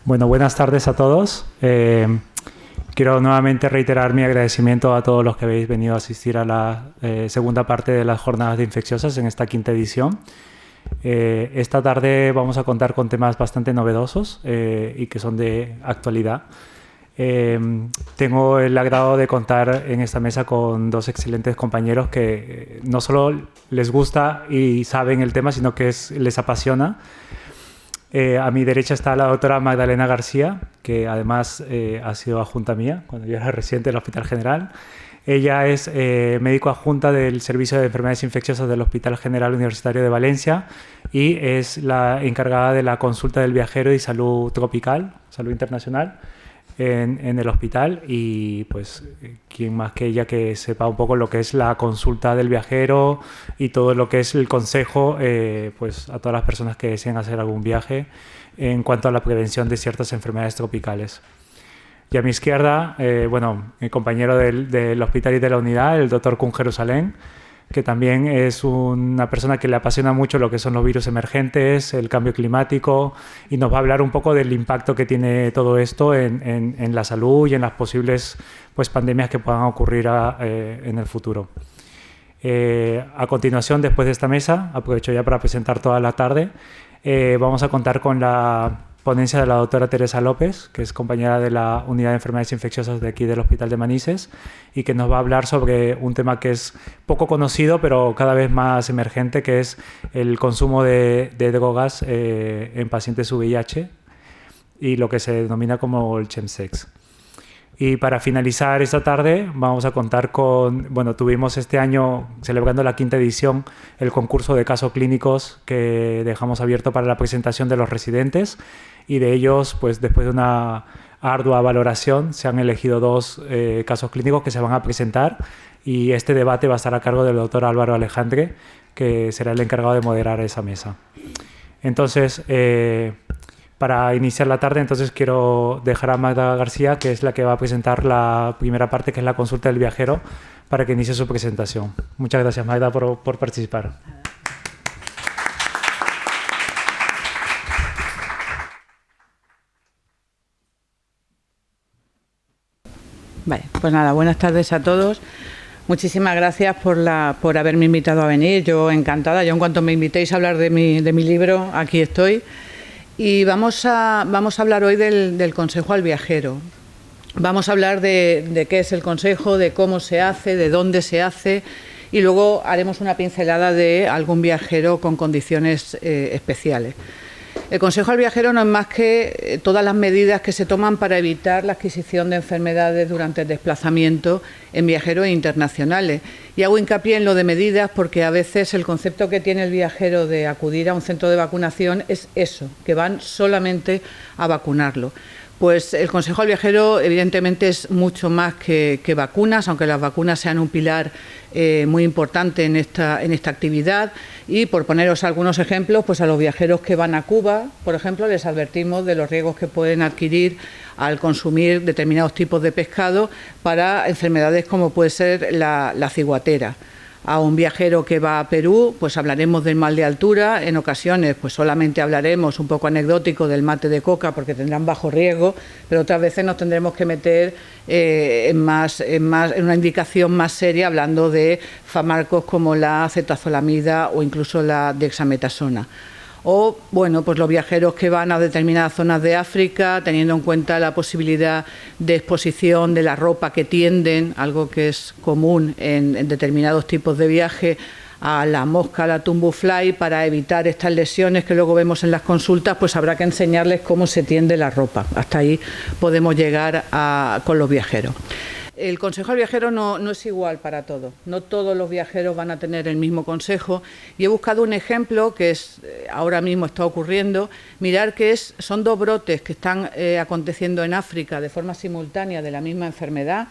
Bueno, buenas tardes a todos. Quiero nuevamente reiterar mi agradecimiento a todos los que habéis venido a asistir a la segunda parte de las jornadas de infecciosas en esta quinta edición. Esta tarde vamos a contar con temas bastante novedosos y que son de actualidad. Tengo el agrado de contar en esta mesa con dos excelentes compañeros que no solo les gusta y saben el tema, sino que les apasiona. A mi derecha está la doctora Magdalena García, que además ha sido adjunta mía cuando yo era residente del Hospital General. Ella es médico adjunta del Servicio de Enfermedades Infecciosas del Hospital General Universitario de Valencia y es la encargada de la consulta del viajero y salud tropical, salud internacional, en el hospital. Y pues quién más que ella que sepa un poco lo que es la consulta del viajero y todo lo que es el consejo pues a todas las personas que deseen hacer algún viaje en cuanto a la prevención de ciertas enfermedades tropicales. Y a mi izquierda, mi compañero del hospital y de la unidad, el doctor Kun Jerusalén, que también es una persona que le apasiona mucho lo que son los virus emergentes, el cambio climático, y nos va a hablar un poco del impacto que tiene todo esto en la salud y en las posibles pandemias que puedan ocurrir en el futuro. A continuación, después de esta mesa, aprovecho ya para presentar toda la tarde, vamos a contar con la ponencia de la doctora Teresa López, que es compañera de la Unidad de Enfermedades Infecciosas de aquí del Hospital de Manises y que nos va a hablar sobre un tema que es poco conocido pero cada vez más emergente, que es el consumo de drogas en pacientes VIH y lo que se denomina como el chemsex. Y para finalizar esta tarde vamos a contar con, tuvimos este año, celebrando la quinta edición, el concurso de casos clínicos que dejamos abierto para la presentación de los residentes, y de ellos, pues después de una ardua valoración, se han elegido dos casos clínicos que se van a presentar, y este debate va a estar a cargo del doctor Álvaro Alejandre, que será el encargado de moderar esa mesa. Entonces, para iniciar la tarde, quiero dejar a Magda García, que es la que va a presentar la primera parte, que es la consulta del viajero, para que inicie su presentación. Muchas gracias, Magda, por participar. Vale, pues nada, buenas tardes a todos. Muchísimas gracias por haberme invitado a venir. Yo encantada. Yo en cuanto me invitéis a hablar de mi libro, aquí estoy. Y vamos a hablar hoy del consejo al viajero. Vamos a hablar de qué es el consejo, de cómo se hace, de dónde se hace, y luego haremos una pincelada de algún viajero con condiciones especiales. El consejo al viajero no es más que todas las medidas que se toman para evitar la adquisición de enfermedades durante el desplazamiento en viajeros internacionales. Y hago hincapié en lo de medidas porque a veces el concepto que tiene el viajero de acudir a un centro de vacunación es eso, que van solamente a vacunarlo. Pues el consejo al viajero evidentemente es mucho más que vacunas, aunque las vacunas sean un pilar muy importante en esta actividad. Y por poneros algunos ejemplos, pues a los viajeros que van a Cuba, por ejemplo, les advertimos de los riesgos que pueden adquirir al consumir determinados tipos de pescado para enfermedades como puede ser la ciguatera. A un viajero que va a Perú, pues hablaremos del mal de altura. En ocasiones, pues solamente hablaremos un poco anecdótico del mate de coca porque tendrán bajo riesgo, pero otras veces nos tendremos que meter en una indicación más seria, hablando de fármacos como la acetazolamida o incluso la dexametasona. O, pues los viajeros que van a determinadas zonas de África, teniendo en cuenta la posibilidad de exposición de la ropa que tienden, algo que es común en determinados tipos de viaje, a la mosca, a la tumblefly, para evitar estas lesiones que luego vemos en las consultas, pues habrá que enseñarles cómo se tiende la ropa. Hasta ahí podemos llegar con los viajeros. El consejo al viajero no es igual para todos. No todos los viajeros van a tener el mismo consejo. Y he buscado un ejemplo que ahora mismo está ocurriendo. Mirar que son dos brotes que están aconteciendo en África de forma simultánea de la misma enfermedad,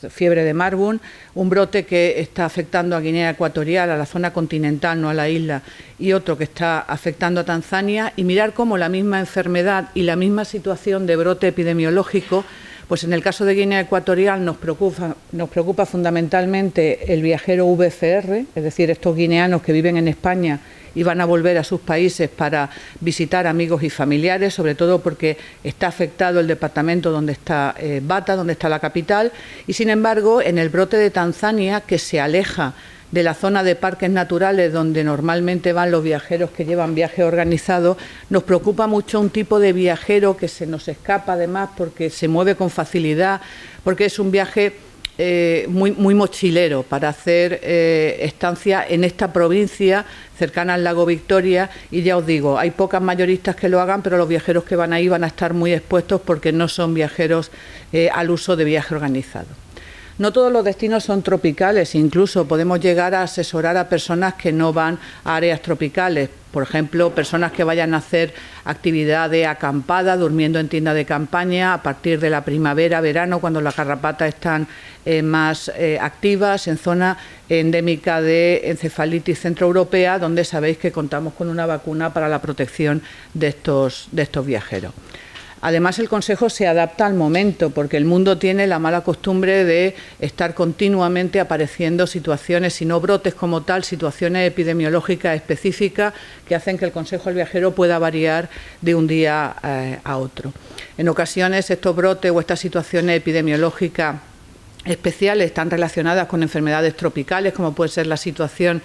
fiebre de Marburg, un brote que está afectando a Guinea Ecuatorial, a la zona continental, no a la isla, y otro que está afectando a Tanzania, y mirar cómo la misma enfermedad y la misma situación de brote epidemiológico Pues en el caso de Guinea Ecuatorial nos preocupa fundamentalmente el viajero VFR, es decir, estos guineanos que viven en España y van a volver a sus países para visitar amigos y familiares, sobre todo porque está afectado el departamento donde está Bata, donde está la capital, y sin embargo en el brote de Tanzania, que se aleja de la zona de parques naturales donde normalmente van los viajeros que llevan viaje organizado, nos preocupa mucho un tipo de viajero que se nos escapa además porque se mueve con facilidad, porque es un viaje muy mochilero para hacer estancia en esta provincia cercana al lago Victoria, y ya os digo, hay pocas mayoristas que lo hagan, pero los viajeros que van ahí van a estar muy expuestos porque no son viajeros al uso de viaje organizado. No todos los destinos son tropicales, incluso podemos llegar a asesorar a personas que no van a áreas tropicales, por ejemplo, personas que vayan a hacer actividad de acampada, durmiendo en tienda de campaña a partir de la primavera, verano, cuando las garrapatas están más activas, en zona endémica de encefalitis centroeuropea, donde sabéis que contamos con una vacuna para la protección de estos viajeros. Además, el Consejo se adapta al momento, porque el mundo tiene la mala costumbre de estar continuamente apareciendo situaciones, si no brotes como tal, situaciones epidemiológicas específicas que hacen que el Consejo del Viajero pueda variar de un día a otro. En ocasiones, estos brotes o estas situaciones epidemiológicas especiales están relacionadas con enfermedades tropicales, como puede ser la situación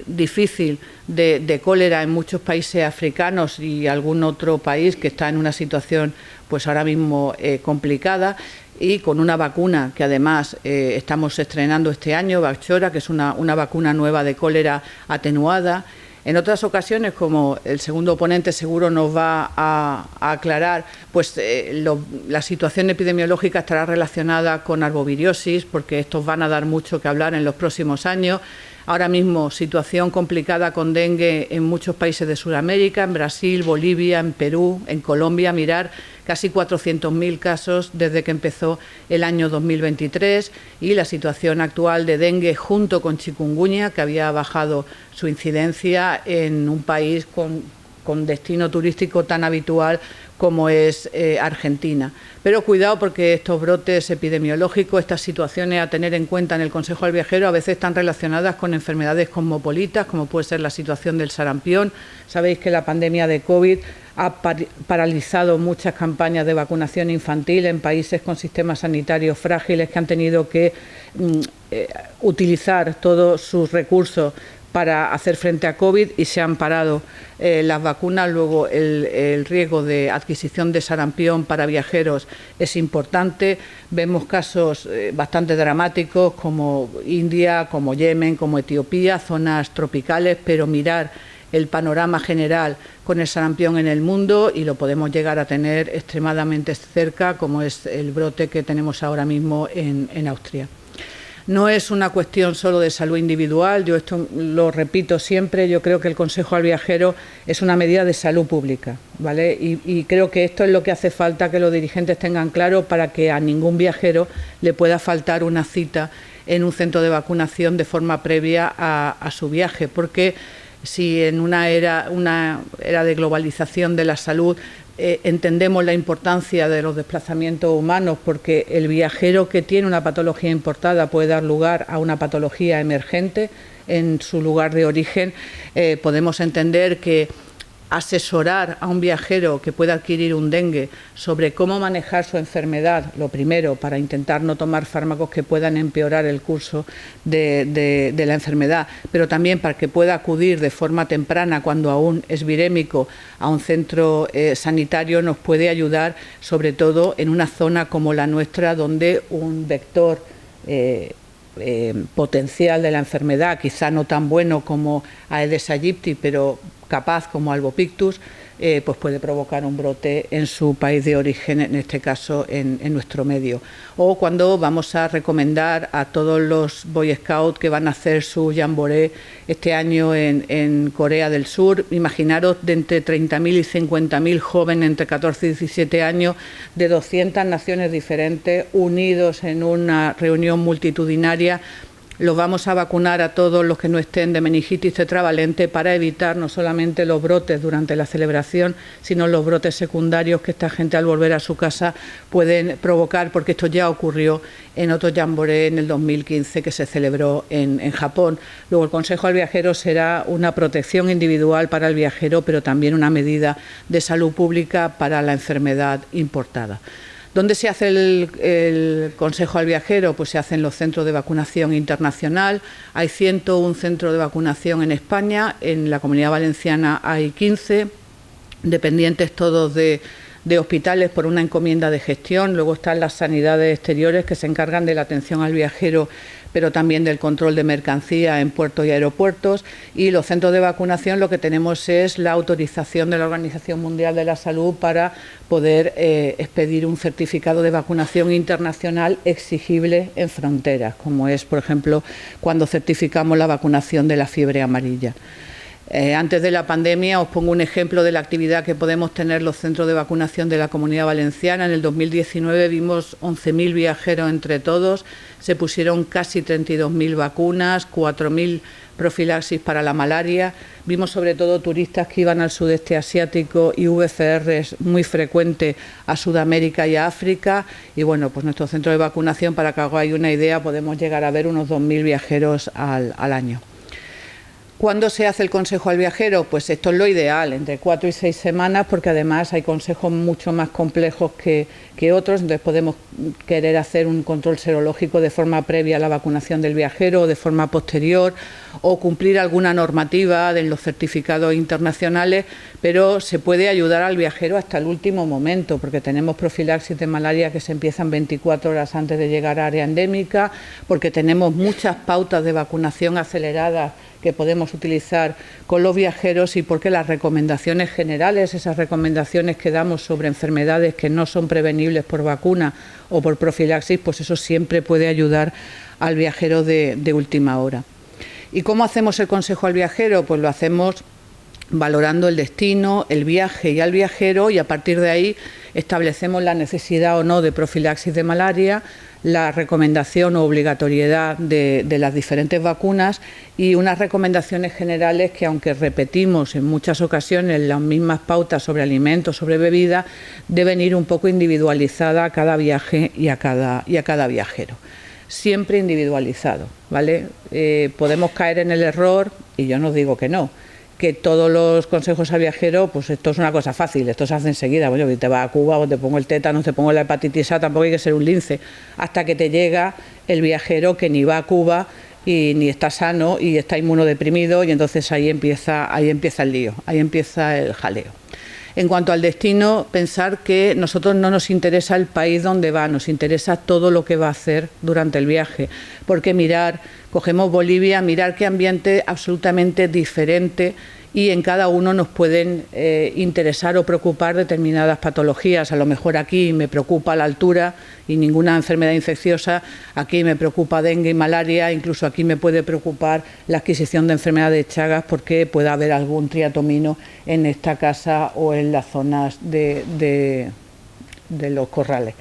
difícil de cólera en muchos países africanos y algún otro país que está en una situación pues ahora mismo complicada, y con una vacuna que además estamos estrenando este año, Bacchora, que es una vacuna nueva de cólera atenuada. En otras ocasiones, como el segundo ponente seguro nos va a aclarar, pues la situación epidemiológica estará relacionada con arboviriosis, porque estos van a dar mucho que hablar en los próximos años. Ahora mismo, situación complicada con dengue en muchos países de Sudamérica, en Brasil, Bolivia, en Perú, en Colombia, mirar casi 400.000 casos desde que empezó el año 2023, y la situación actual de dengue junto con chikungunya, que había bajado su incidencia en un país con destino turístico tan habitual como es Argentina. Pero cuidado, porque estos brotes epidemiológicos, estas situaciones a tener en cuenta en el Consejo del Viajero, a veces están relacionadas con enfermedades cosmopolitas, como puede ser la situación del sarampión. Sabéis que la pandemia de COVID ha paralizado muchas campañas de vacunación infantil en países con sistemas sanitarios frágiles, que han tenido que utilizar todos sus recursos para hacer frente a COVID, y se han parado las vacunas. Luego el riesgo de adquisición de sarampión para viajeros es importante. Vemos casos bastante dramáticos como India, como Yemen, como Etiopía, zonas tropicales, pero mirar el panorama general con el sarampión en el mundo, y lo podemos llegar a tener extremadamente cerca, como es el brote que tenemos ahora mismo en Austria. No es una cuestión solo de salud individual, yo esto lo repito siempre, yo creo que el Consejo al Viajero es una medida de salud pública, ¿vale? Y creo que esto es lo que hace falta que los dirigentes tengan claro, para que a ningún viajero le pueda faltar una cita en un centro de vacunación de forma previa a su viaje, porque si en una era de globalización de la salud entendemos la importancia de los desplazamientos humanos, porque el viajero que tiene una patología importada puede dar lugar a una patología emergente en su lugar de origen, podemos entender que asesorar a un viajero que pueda adquirir un dengue sobre cómo manejar su enfermedad, lo primero, para intentar no tomar fármacos que puedan empeorar el curso de la enfermedad, pero también para que pueda acudir de forma temprana, cuando aún es virémico, a un centro sanitario, nos puede ayudar, sobre todo en una zona como la nuestra, donde un vector potencial de la enfermedad, quizá no tan bueno como Aedes aegypti, pero capaz como Albopictus, pues puede provocar un brote en su país de origen, en este caso en nuestro medio. O cuando vamos a recomendar a todos los Boy Scouts que van a hacer su jamboree este año en Corea del Sur, imaginaros de entre 30.000 y 50.000 jóvenes entre 14 y 17 años de 200 naciones diferentes, unidos en una reunión multitudinaria, los vamos a vacunar a todos los que no estén de meningitis tetravalente para evitar no solamente los brotes durante la celebración, sino los brotes secundarios que esta gente al volver a su casa pueden provocar, porque esto ya ocurrió en otro Jamboree en el 2015 que se celebró en Japón. Luego el consejo al viajero será una protección individual para el viajero, pero también una medida de salud pública para la enfermedad importada. ¿Dónde se hace el consejo al viajero? Pues se hace en los centros de vacunación internacional. Hay 101 centros de vacunación en España, en la Comunidad Valenciana hay 15, dependientes todos de hospitales por una encomienda de gestión. Luego están las sanidades exteriores que se encargan de la atención al viajero, pero también del control de mercancía en puertos y aeropuertos. Y los centros de vacunación, lo que tenemos es la autorización de la Organización Mundial de la Salud para poder expedir un certificado de vacunación internacional exigible en fronteras, como es, por ejemplo, cuando certificamos la vacunación de la fiebre amarilla. Antes de la pandemia, os pongo un ejemplo de la actividad que podemos tener los centros de vacunación de la Comunidad Valenciana. En el 2019 vimos 11.000 viajeros entre todos, se pusieron casi 32.000 vacunas, 4.000 profilaxis para la malaria. Vimos sobre todo turistas que iban al sudeste asiático y VCRs muy frecuentes a Sudamérica y a África. Y bueno, pues nuestro centro de vacunación, para que hagáis una idea, podemos llegar a ver unos 2.000 viajeros al año. ¿Cuándo se hace el consejo al viajero? Pues esto es lo ideal, entre 4 y 6 semanas, porque además hay consejos mucho más complejos que otros. Entonces podemos querer hacer un control serológico de forma previa a la vacunación del viajero o de forma posterior, o cumplir alguna normativa de los certificados internacionales, pero se puede ayudar al viajero hasta el último momento, porque tenemos profilaxis de malaria que se empiezan 24 horas antes de llegar a área endémica, porque tenemos muchas pautas de vacunación aceleradas que podemos utilizar con los viajeros, y porque las recomendaciones generales, esas recomendaciones que damos sobre enfermedades que no son prevenibles por vacuna o por profilaxis, pues eso siempre puede ayudar al viajero de última hora. ¿Y cómo hacemos el consejo al viajero? Pues lo hacemos valorando el destino, el viaje y al viajero, y a partir de ahí establecemos la necesidad o no de profilaxis de malaria, la recomendación o obligatoriedad de las diferentes vacunas y unas recomendaciones generales que, aunque repetimos en muchas ocasiones las mismas pautas sobre alimentos, sobre bebida, deben ir un poco individualizadas a cada viaje y a cada viajero. Siempre individualizado, ¿vale? Podemos caer en el error, y yo no digo que no, que todos los consejos al viajero, pues esto es una cosa fácil, esto se hace enseguida. Bueno, te vas a Cuba o te pongo el tétano, te pongo la hepatitis A, tampoco hay que ser un lince, hasta que te llega el viajero que ni va a Cuba y ni está sano y está inmunodeprimido, y entonces ahí empieza el lío, ahí empieza el jaleo. En cuanto al destino, pensar que nosotros no nos interesa el país donde va, nos interesa todo lo que va a hacer durante el viaje, porque cogemos Bolivia, mirar qué ambiente absolutamente diferente, y en cada uno nos pueden interesar o preocupar determinadas patologías. A lo mejor aquí me preocupa la altura y ninguna enfermedad infecciosa, aquí me preocupa dengue y malaria, incluso aquí me puede preocupar la adquisición de enfermedades de Chagas, porque puede haber algún triatomino en esta casa o en las zonas de los corrales.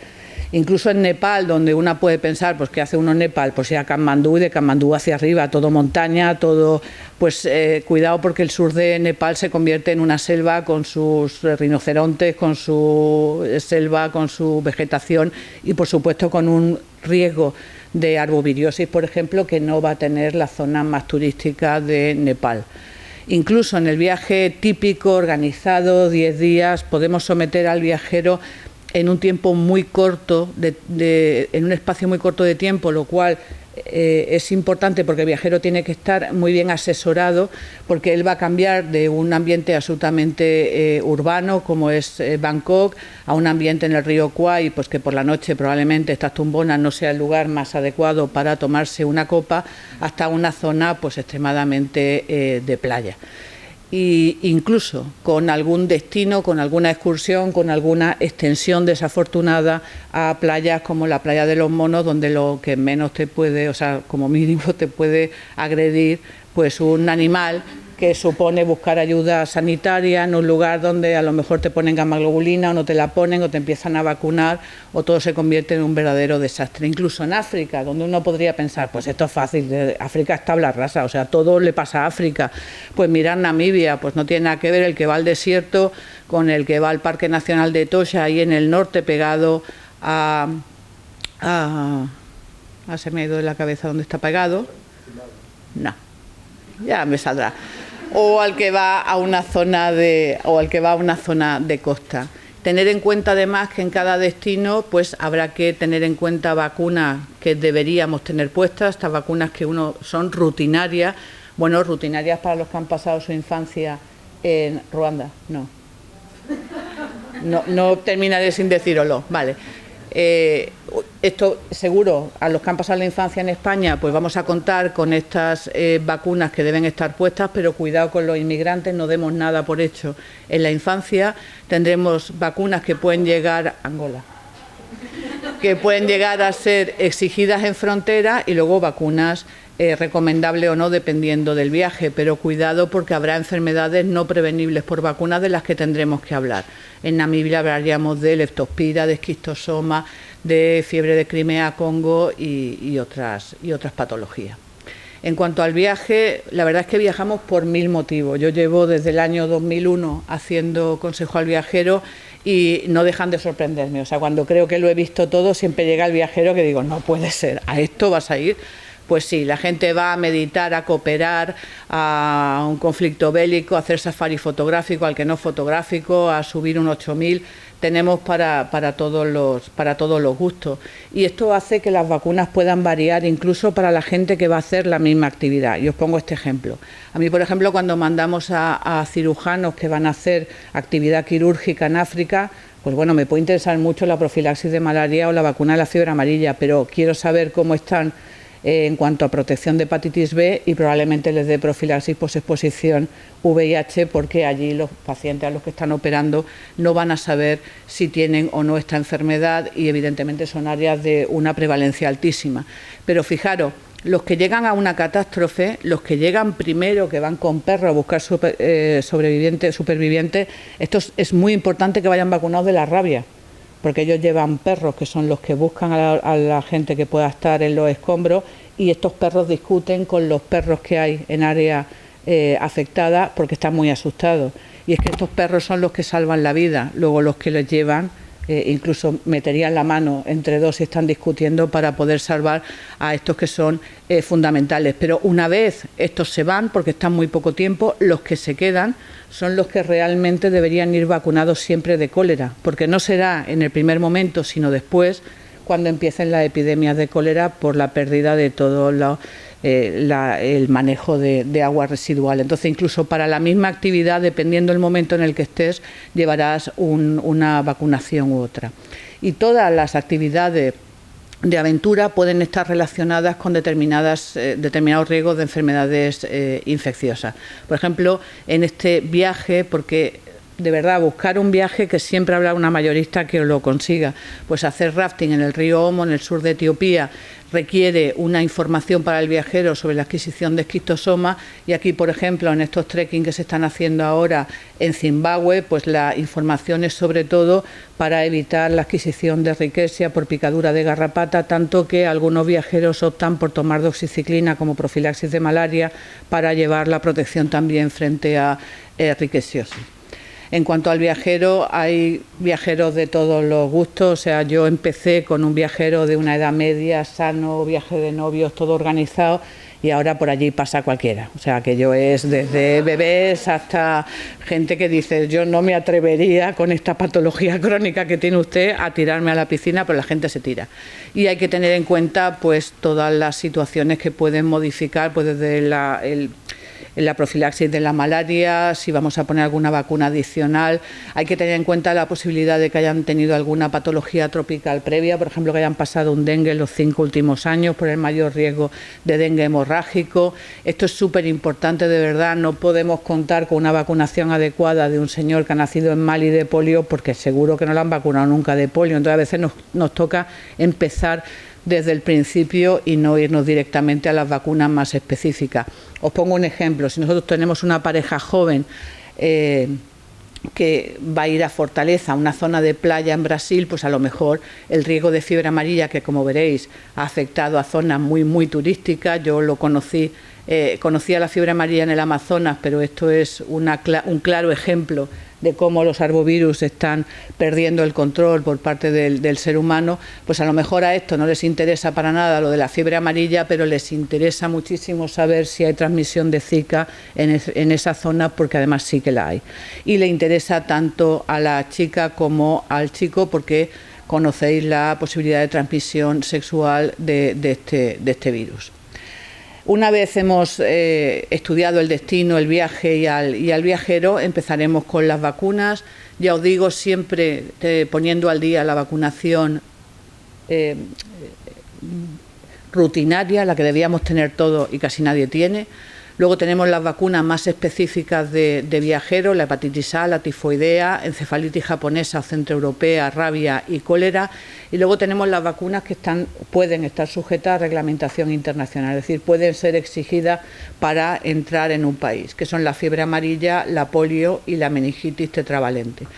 Incluso en Nepal, donde una puede pensar, pues ¿qué hace uno en Nepal? Pues ir a Katmandú, y de Katmandú hacia arriba, todo montaña, todo, pues cuidado, porque el sur de Nepal se convierte en una selva con sus rinocerontes, con su selva, con su vegetación, y por supuesto con un riesgo de arboviriosis, por ejemplo, que no va a tener la zona más turística de Nepal. Incluso en el viaje típico, organizado, 10 días, podemos someter al viajero en un tiempo muy corto, en un espacio muy corto de tiempo, lo cual es importante, porque el viajero tiene que estar muy bien asesorado, porque él va a cambiar de un ambiente absolutamente urbano como es Bangkok a un ambiente en el río Kwai, pues que por la noche probablemente esta tumbona no sea el lugar más adecuado para tomarse una copa, hasta una zona pues extremadamente de playa. Y incluso con algún destino, con alguna excursión, con alguna extensión desafortunada a playas como la playa de los Monos, donde lo que menos te puede, o sea, como mínimo te puede agredir, pues un animal que supone buscar ayuda sanitaria en un lugar donde a lo mejor te ponen gamma-globulina o no te la ponen o te empiezan a vacunar o todo se convierte en un verdadero desastre. Incluso en África, donde uno podría pensar, pues esto es fácil, África es tabla rasa, o sea, todo le pasa a África. Pues mirad Namibia, pues no tiene nada que ver el que va al desierto con el que va al Parque Nacional de Etosha, ahí en el norte, pegado se me ha ido de la cabeza dónde está pegado. No, ya me saldrá. O al que va a una zona de costa. Tener en cuenta además que en cada destino pues habrá que tener en cuenta vacunas que deberíamos tener puestas, estas vacunas que son rutinarias, bueno, rutinarias para los que han pasado su infancia en Ruanda, no terminaré sin decirlo, vale. Esto seguro, a los que han pasado la infancia en España, pues vamos a contar con estas vacunas que deben estar puestas, pero cuidado con los inmigrantes, no demos nada por hecho. En la infancia tendremos vacunas que pueden llegar a ser exigidas en frontera y luego vacunas recomendable o no dependiendo del viaje, pero cuidado porque habrá enfermedades no prevenibles por vacunas de las que tendremos que hablar. En Namibia hablaríamos de leptospira, de esquistosoma, de fiebre de Crimea-Congo y otras patologías. En cuanto al viaje, la verdad es que viajamos por 1000 motivos. Yo llevo desde el año 2001 haciendo consejo al viajero y no dejan de sorprenderme. O sea, cuando creo que lo he visto todo, siempre llega el viajero que digo, no puede ser, ¿a esto vas a ir? Pues sí, la gente va a meditar, a cooperar, a un conflicto bélico, a hacer safari fotográfico, al que no fotográfico, a subir un 8000. Tenemos para todos los gustos. Y esto hace que las vacunas puedan variar incluso para la gente que va a hacer la misma actividad. Y os pongo este ejemplo. A mí, por ejemplo, cuando mandamos a cirujanos que van a hacer actividad quirúrgica en África, pues bueno, me puede interesar mucho la profilaxis de malaria o la vacuna de la fiebre amarilla, pero quiero saber cómo están en cuanto a protección de hepatitis B y probablemente les dé profilaxis posexposición VIH porque allí los pacientes a los que están operando no van a saber si tienen o no esta enfermedad y evidentemente son áreas de una prevalencia altísima. Pero fijaros, los que llegan a una catástrofe, los que llegan primero, que van con perros a buscar supervivientes, esto es muy importante que vayan vacunados de la rabia, porque ellos llevan perros que son los que buscan a la gente que pueda estar en los escombros y estos perros discuten con los perros que hay en área afectada porque están muy asustados. Y es que estos perros son los que salvan la vida, luego los que les llevan incluso meterían la mano entre dos y están discutiendo para poder salvar a estos que son fundamentales. Pero una vez estos se van, porque están muy poco tiempo, los que se quedan son los que realmente deberían ir vacunados siempre de cólera, porque no será en el primer momento, sino después, cuando empiecen las epidemias de cólera por la pérdida de todo el manejo de agua residual. Entonces, incluso para la misma actividad, dependiendo del momento en el que estés, llevarás una vacunación u otra. Y todas las actividades de aventura pueden estar relacionadas con determinados riesgos de enfermedades infecciosas. Por ejemplo, en este viaje, porque de verdad, buscar un viaje que siempre habrá una mayorista que lo consiga. Pues hacer rafting en el río Omo, en el sur de Etiopía, requiere una información para el viajero sobre la adquisición de esquistosoma y aquí, por ejemplo, en estos trekking que se están haciendo ahora en Zimbabue, pues la información es sobre todo para evitar la adquisición de riqueza por picadura de garrapata, tanto que algunos viajeros optan por tomar doxiciclina como profilaxis de malaria para llevar la protección también frente a riqueciosis. En cuanto al viajero, hay viajeros de todos los gustos, o sea, yo empecé con un viajero de una edad media, sano, viaje de novios, todo organizado, y ahora por allí pasa cualquiera. O sea, aquello es desde bebés hasta gente que dice, yo no me atrevería con esta patología crónica que tiene usted a tirarme a la piscina, pero la gente se tira. Y hay que tener en cuenta pues todas las situaciones que pueden modificar, pues desde la profilaxis de la malaria, si vamos a poner alguna vacuna adicional. Hay que tener en cuenta la posibilidad de que hayan tenido alguna patología tropical previa, por ejemplo, que hayan pasado un dengue en los 5 últimos años por el mayor riesgo de dengue hemorrágico. Esto es súper importante, de verdad. No podemos contar con una vacunación adecuada de un señor que ha nacido en Mali de polio, porque seguro que no lo han vacunado nunca de polio. Entonces, a veces nos toca empezar desde el principio y no irnos directamente a las vacunas más específicas. Os pongo un ejemplo. Si nosotros tenemos una pareja joven que va a ir a Fortaleza, una zona de playa en Brasil, pues a lo mejor el riesgo de fiebre amarilla, que como veréis ha afectado a zonas muy turísticas. Yo lo conocía la fiebre amarilla en el Amazonas, pero esto es un claro ejemplo de cómo los arbovirus están perdiendo el control por parte del ser humano. Pues a lo mejor a esto no les interesa para nada lo de la fiebre amarilla, pero les interesa muchísimo saber si hay transmisión de Zika en esa zona, porque además sí que la hay. Y le interesa tanto a la chica como al chico, porque conocéis la posibilidad de transmisión sexual de este virus. Una vez hemos estudiado el destino, el viaje y al viajero, empezaremos con las vacunas. Ya os digo, siempre poniendo al día la vacunación rutinaria, la que debíamos tener todos y casi nadie tiene. Luego tenemos las vacunas más específicas de viajeros, la hepatitis A, la tifoidea, encefalitis japonesa o centroeuropea, rabia y cólera. Y luego tenemos las vacunas que pueden estar sujetas a reglamentación internacional, es decir, pueden ser exigidas para entrar en un país, que son la fiebre amarilla, la polio y la meningitis tetravalente.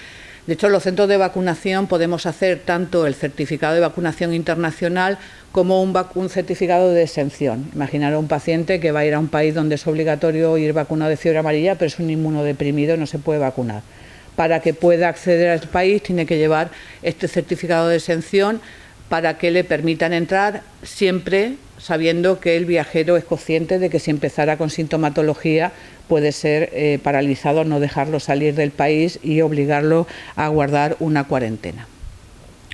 De hecho, en los centros de vacunación podemos hacer tanto el certificado de vacunación internacional como un certificado de exención. Imaginaros un paciente que va a ir a un país donde es obligatorio ir vacunado de fiebre amarilla, pero es un inmunodeprimido y no se puede vacunar. Para que pueda acceder al país tiene que llevar este certificado de exención para que le permitan entrar, siempre sabiendo que el viajero es consciente de que si empezara con sintomatología puede ser paralizado, no dejarlo salir del país y obligarlo a guardar una cuarentena.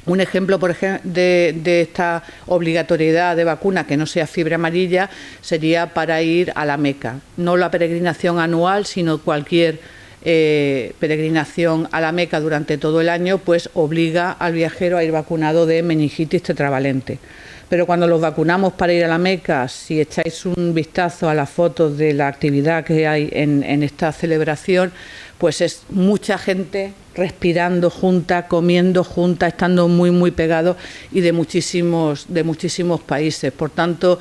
Un ejemplo, por ejemplo, de esta obligatoriedad de vacuna que no sea fiebre amarilla sería para ir a la Meca. No la peregrinación anual, sino cualquier peregrinación a la Meca durante todo el año, pues obliga al viajero a ir vacunado de meningitis tetravalente. Pero cuando los vacunamos para ir a la Meca, si echáis un vistazo a las fotos de la actividad que hay en esta celebración, pues es mucha gente respirando junta, comiendo junta, estando muy pegados y de muchísimos países. Por tanto,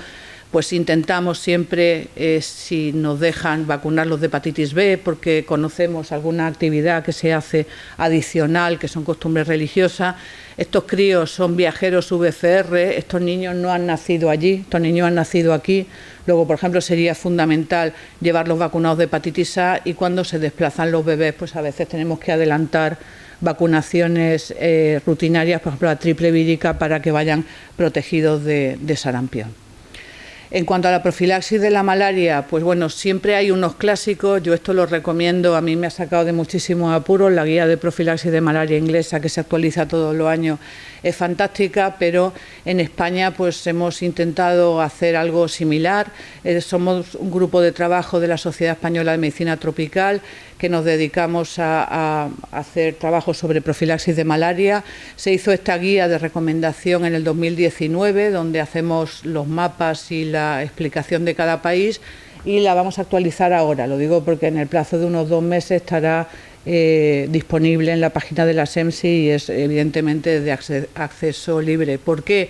pues intentamos siempre, si nos dejan, vacunarlos de hepatitis B, porque conocemos alguna actividad que se hace adicional, que son costumbres religiosas. Estos críos son viajeros VFR, estos niños no han nacido allí, estos niños han nacido aquí. Luego, por ejemplo, sería fundamental llevarlos vacunados de hepatitis A, y cuando se desplazan los bebés, pues a veces tenemos que adelantar vacunaciones rutinarias, por ejemplo la triple vírica, para que vayan protegidos de sarampión. En cuanto a la profilaxis de la malaria, pues bueno, siempre hay unos clásicos. Yo esto lo recomiendo, a mí me ha sacado de muchísimos apuros. La guía de profilaxis de malaria inglesa, que se actualiza todos los años, es fantástica, pero en España pues hemos intentado hacer algo similar. Somos un grupo de trabajo de la Sociedad Española de Medicina Tropical que nos dedicamos a hacer trabajo sobre profilaxis de malaria. Se hizo esta guía de recomendación en el 2019, donde hacemos los mapas y la explicación de cada país, y la vamos a actualizar ahora. Lo digo porque en el plazo de unos 2 meses estará disponible en la página de la SEMSI y es evidentemente de acceso libre. ¿Por qué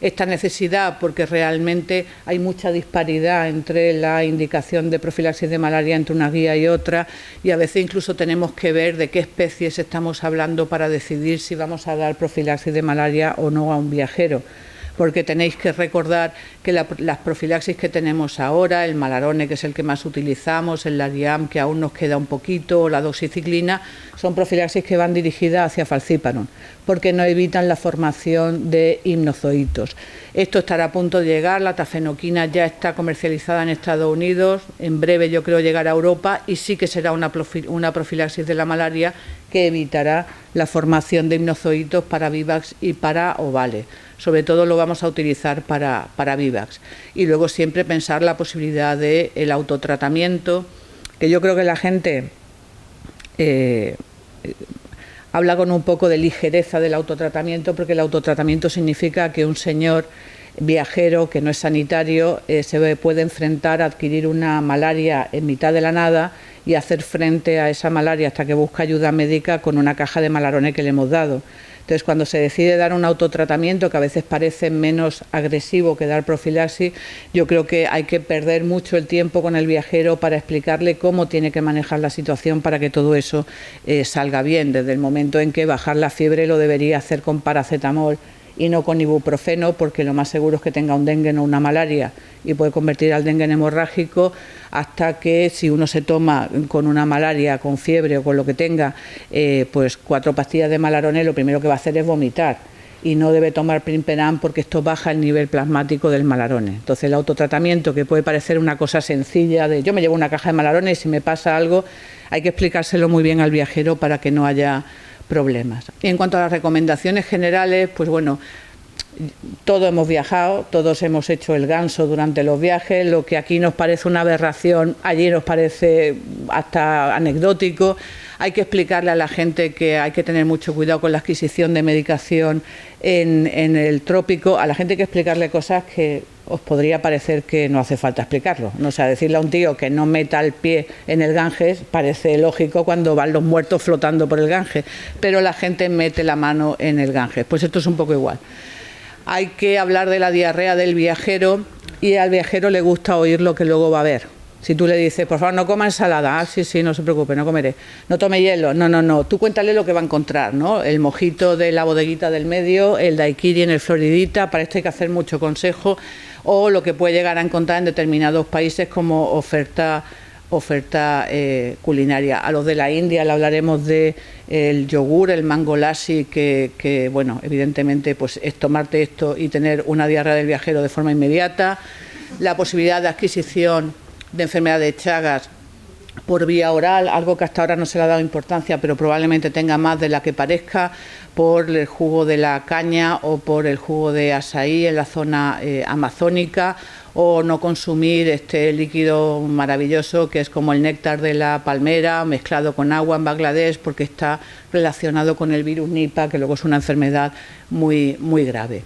esta necesidad? Porque realmente hay mucha disparidad entre la indicación de profilaxis de malaria entre una guía y otra, y a veces incluso tenemos que ver de qué especies estamos hablando para decidir si vamos a dar profilaxis de malaria o no a un viajero. Porque tenéis que recordar que las profilaxis que tenemos ahora, el Malarone, que es el que más utilizamos, el Lariam, que aún nos queda un poquito, o la doxiciclina, son profilaxis que van dirigidas hacia falciparum, porque no evitan la formación de hipnozoitos. Esto estará a punto de llegar, la tafenoquina ya está comercializada en Estados Unidos, en breve yo creo llegar a Europa, y sí que será una profilaxis de la malaria que evitará la formación de hipnozoitos para Vivax y para ovales. Sobre todo lo vamos a utilizar para Vivax. Y luego siempre pensar la posibilidad del autotratamiento, que yo creo que la gente habla con un poco de ligereza del autotratamiento, porque el autotratamiento significa que un señor viajero que no es sanitario se puede enfrentar a adquirir una malaria en mitad de la nada y hacer frente a esa malaria hasta que busca ayuda médica con una caja de Malarone que le hemos dado. Entonces, cuando se decide dar un autotratamiento que a veces parece menos agresivo que dar profilaxis, yo creo que hay que perder mucho el tiempo con el viajero para explicarle cómo tiene que manejar la situación para que todo eso salga bien. Desde el momento en que bajar la fiebre lo debería hacer con paracetamol y no con ibuprofeno, porque lo más seguro es que tenga un dengue o una malaria y puede convertir al dengue en hemorrágico, hasta que si uno se toma con una malaria, con fiebre o con lo que tenga, pues 4 pastillas de Malaronel, lo primero que va a hacer es vomitar y no debe tomar Primperan porque esto baja el nivel plasmático del Malaronel. Entonces el autotratamiento, que puede parecer una cosa sencilla de yo me llevo una caja de Malaronel y si me pasa algo, hay que explicárselo muy bien al viajero para que no haya problemas. Y en cuanto a las recomendaciones generales, pues bueno, todos hemos viajado, todos hemos hecho el ganso durante los viajes, lo que aquí nos parece una aberración, allí nos parece hasta anecdótico. Hay que explicarle a la gente que hay que tener mucho cuidado con la adquisición de medicación en el trópico. A la gente hay que explicarle cosas que os podría parecer que no hace falta explicarlo. No, o sea, decirle a un tío que no meta el pie en el Ganges parece lógico cuando van los muertos flotando por el Ganges, pero la gente mete la mano en el Ganges. Pues esto es un poco igual. Hay que hablar de la diarrea del viajero y al viajero le gusta oír lo que luego va a ver. Si tú le dices, por favor, no coma ensalada, sí, no se preocupe, no comeré. No tome hielo, no. Tú cuéntale lo que va a encontrar, ¿no? El mojito de la bodeguita del medio, el daiquiri en el Floridita, para esto hay que hacer mucho consejo, o lo que puede llegar a encontrar en determinados países como oferta culinaria. A los de la India le hablaremos de el yogur, el mango lassi, que bueno, evidentemente pues es tomarte esto y tener una diarrea del viajero de forma inmediata. La posibilidad de adquisición de enfermedad de Chagas por vía oral, algo que hasta ahora no se le ha dado importancia, pero probablemente tenga más de la que parezca, por el jugo de la caña o por el jugo de azaí en la zona amazónica, o no consumir este líquido maravilloso que es como el néctar de la palmera mezclado con agua en Bangladesh, porque está relacionado con el virus Nipah, que luego es una enfermedad muy, muy grave.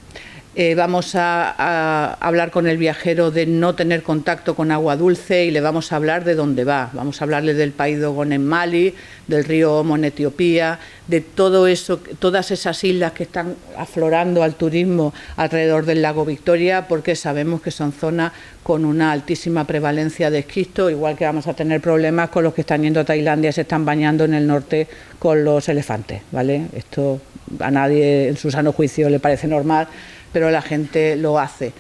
Vamos a hablar con el viajero de no tener contacto con agua dulce y le vamos a hablar de dónde va. Vamos a hablarle del país Dogon en Mali, del río Omo en Etiopía, de todo eso, todas esas islas que están aflorando al turismo alrededor del lago Victoria, porque sabemos que son zonas con una altísima prevalencia de esquisto, igual que vamos a tener problemas con los que están yendo a Tailandia y se están bañando en el norte con los elefantes, ¿vale? Esto a nadie en su sano juicio le parece normal, pero la gente lo hace.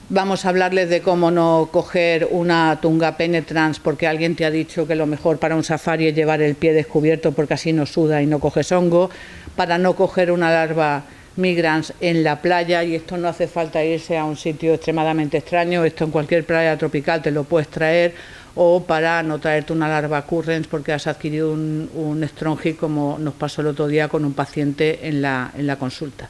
Vamos a hablarles de cómo no coger una tunga penetrans porque alguien te ha dicho que lo mejor para un safari es llevar el pie descubierto porque así no suda y no coges hongo, para no coger una larva migrans en la playa, y esto no hace falta irse a un sitio extremadamente extraño, esto en cualquier playa tropical te lo puedes traer, o para no traerte una larva currens porque has adquirido un strongy, como nos pasó el otro día con un paciente en la consulta.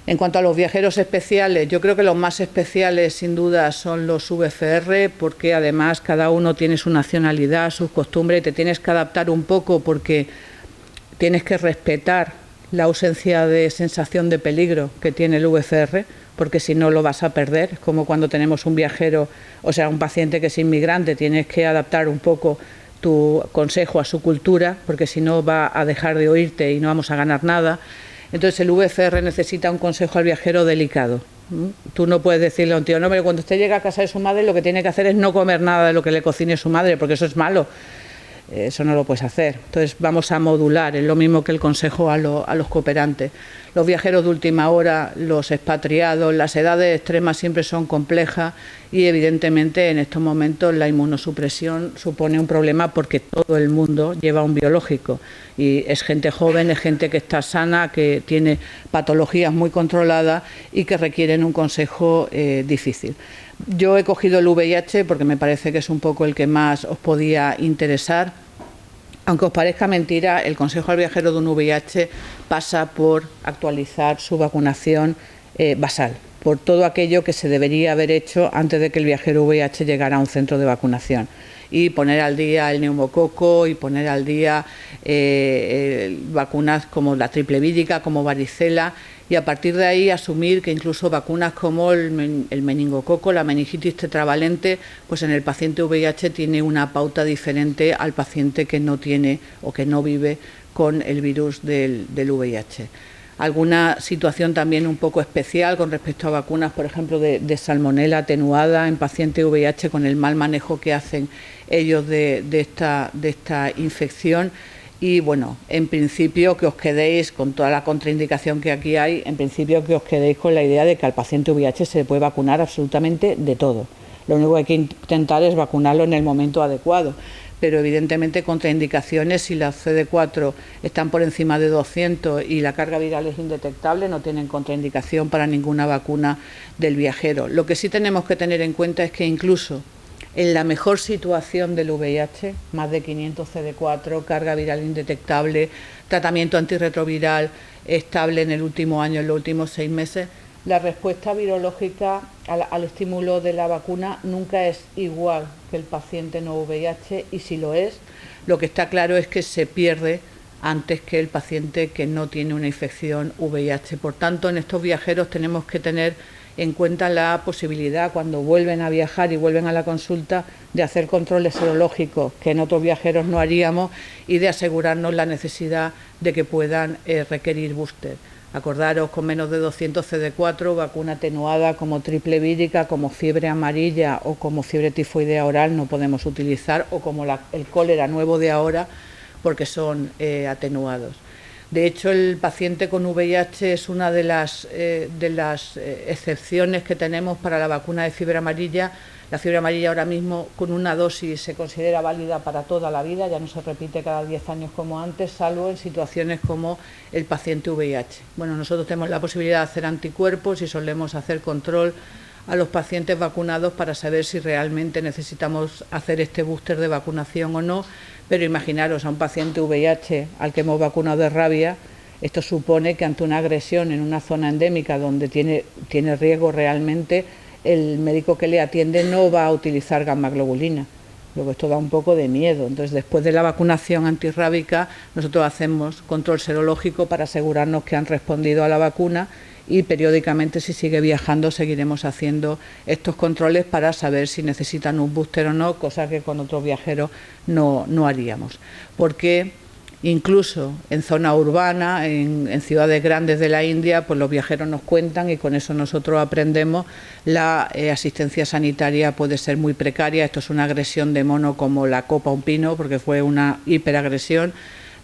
En cuanto a los viajeros especiales, yo creo que los más especiales sin duda son los VFR, porque además cada uno tiene su nacionalidad, sus costumbres, y te tienes que adaptar un poco porque tienes que respetar la ausencia de sensación de peligro que tiene el VFR, porque si no lo vas a perder. Es como cuando tenemos un viajero, o sea, un paciente que es inmigrante, tienes que adaptar un poco tu consejo a su cultura, porque si no va a dejar de oírte y no vamos a ganar nada. Entonces el VFR necesita un consejo al viajero delicado. Tú no puedes decirle a un tío, no, pero cuando usted llega a casa de su madre lo que tiene que hacer es no comer nada de lo que le cocine su madre, porque eso es malo. Eso no lo puedes hacer. Entonces vamos a modular, es lo mismo que el consejo a los cooperantes. Los viajeros de última hora, los expatriados, las edades extremas siempre son complejas y evidentemente en estos momentos la inmunosupresión supone un problema porque todo el mundo lleva un biológico y es gente joven, es gente que está sana, que tiene patologías muy controladas y que requieren un consejo difícil. Yo he cogido el VIH porque me parece que es un poco el que más os podía interesar. Aunque os parezca mentira, el consejo al viajero de un VIH pasa por actualizar su vacunación basal, por todo aquello que se debería haber hecho antes de que el viajero VIH llegara a un centro de vacunación. Y poner al día el neumococo y poner al día vacunas como la triple vírica, como varicela, y a partir de ahí asumir que incluso vacunas como el meningococo, la meningitis tetravalente, pues en el paciente VIH tiene una pauta diferente al paciente que no tiene o que no vive con el virus del VIH. Alguna situación también un poco especial con respecto a vacunas, por ejemplo, de salmonela atenuada en paciente VIH con el mal manejo que hacen ellos de esta infección. Y bueno, en principio que os quedéis con toda la contraindicación que aquí hay, en principio que os quedéis con la idea de que al paciente VIH se le puede vacunar absolutamente de todo. Lo único que hay que intentar es vacunarlo en el momento adecuado. Pero evidentemente contraindicaciones, si las CD4 están por encima de 200 y la carga viral es indetectable, no tienen contraindicación para ninguna vacuna del viajero. Lo que sí tenemos que tener en cuenta es que incluso en la mejor situación del VIH, más de 500 CD4, carga viral indetectable, tratamiento antirretroviral estable en el último año, en los últimos 6 meses, la respuesta virológica al estímulo de la vacuna nunca es igual que el paciente no VIH, y si lo es, lo que está claro es que se pierde antes que el paciente que no tiene una infección VIH. Por tanto, en estos viajeros tenemos que tener en cuenta la posibilidad, cuando vuelven a viajar y vuelven a la consulta, de hacer controles serológicos que en otros viajeros no haríamos y de asegurarnos la necesidad de que puedan requerir booster. Acordaros, con menos de 200 CD4, vacuna atenuada como triple vírica, como fiebre amarilla o como fiebre tifoidea oral no podemos utilizar, o como el cólera nuevo de ahora, porque son atenuados. De hecho, el paciente con VIH es una de las excepciones que tenemos para la vacuna de fiebre amarilla. La fiebre amarilla ahora mismo con una dosis se considera válida para toda la vida, ya no se repite cada 10 años como antes, salvo en situaciones como el paciente VIH. Bueno, nosotros tenemos la posibilidad de hacer anticuerpos y solemos hacer control a los pacientes vacunados para saber si realmente necesitamos hacer este booster de vacunación o no, pero imaginaros a un paciente VIH al que hemos vacunado de rabia, esto supone que ante una agresión en una zona endémica donde tiene riesgo realmente, el médico que le atiende no va a utilizar gamma-globulina. Luego esto da un poco de miedo. Entonces, después de la vacunación antirrábica, nosotros hacemos control serológico para asegurarnos que han respondido a la vacuna, y periódicamente, si sigue viajando, seguiremos haciendo estos controles para saber si necesitan un booster o no, cosa que con otros viajeros no haríamos. Porque incluso en zona urbana, en ciudades grandes de la India, pues los viajeros nos cuentan, y con eso nosotros aprendemos, la asistencia sanitaria puede ser muy precaria. Esto es una agresión de mono como la copa a un pino, porque fue una hiperagresión,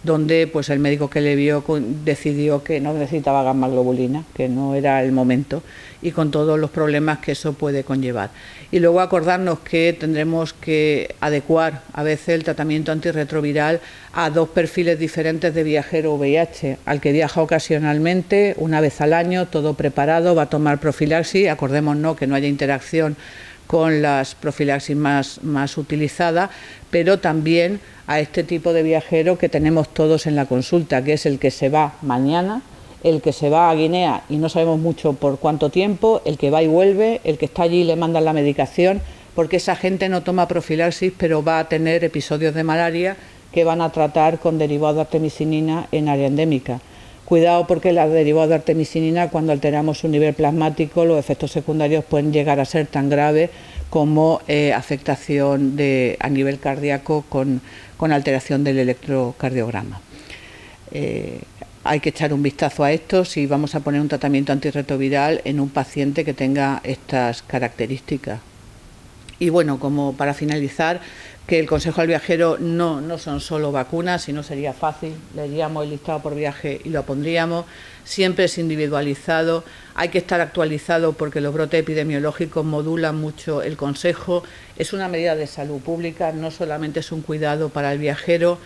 donde pues el médico que le vio decidió que no necesitaba gamma-globulina, que no era el momento, y con todos los problemas que eso puede conllevar. Y luego acordarnos que tendremos que adecuar a veces el tratamiento antirretroviral a dos perfiles diferentes de viajero VIH, al que viaja ocasionalmente, una vez al año, todo preparado, va a tomar profilaxis, acordémonos que no haya interacción con las profilaxis más utilizadas, pero también a este tipo de viajero que tenemos todos en la consulta, que es el que se va mañana, el que se va a Guinea y no sabemos mucho por cuánto tiempo, el que va y vuelve, el que está allí y le mandan la medicación, porque esa gente no toma profilaxis, pero va a tener episodios de malaria que van a tratar con derivados de artemisinina en área endémica. Cuidado, porque los derivados de artemisinina, cuando alteramos su nivel plasmático, los efectos secundarios pueden llegar a ser tan graves como afectación a nivel cardíaco con alteración del electrocardiograma. Hay que echar un vistazo a esto si vamos a poner un tratamiento antirretroviral en un paciente que tenga estas características. Y bueno, como para finalizar, que el consejo al viajero no son solo vacunas, si no sería fácil, leeríamos el listado por viaje y lo pondríamos. Siempre es individualizado, hay que estar actualizado porque los brotes epidemiológicos modulan mucho el consejo. Es una medida de salud pública, no solamente es un cuidado para el viajero.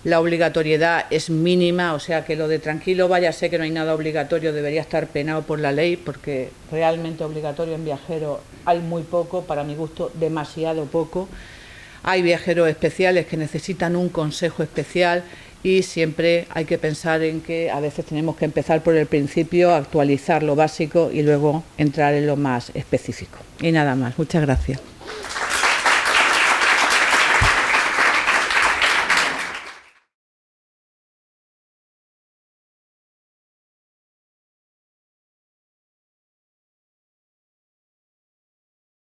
La obligatoriedad es mínima, o sea que lo de tranquilo, vaya, sé que no hay nada obligatorio, debería estar penado por la ley, porque realmente obligatorio en viajero hay muy poco, para mi gusto demasiado poco. Hay viajeros especiales que necesitan un consejo especial y siempre hay que pensar en que a veces tenemos que empezar por el principio, actualizar lo básico y luego entrar en lo más específico. Y nada más, muchas gracias.